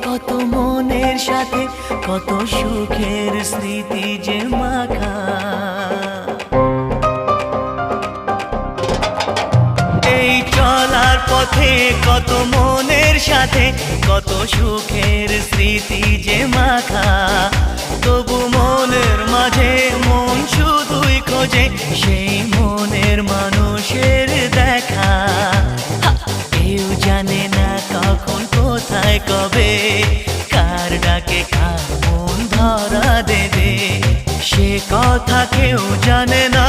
কত মনের সাথে কত সুখের স্মৃতি যে মাখা। এই চলার পথে কত মনের সাথে কত সুখের স্মৃতি যে মাখা। তবু মনের মাঝে মন শুধুই খোঁজে সেই মনের মানুষের দেখা। কেউ জানে না কখন কোথায় কবে কার ডাকে কার মন ধরা দেবে, সে কথা কেউ জানে না।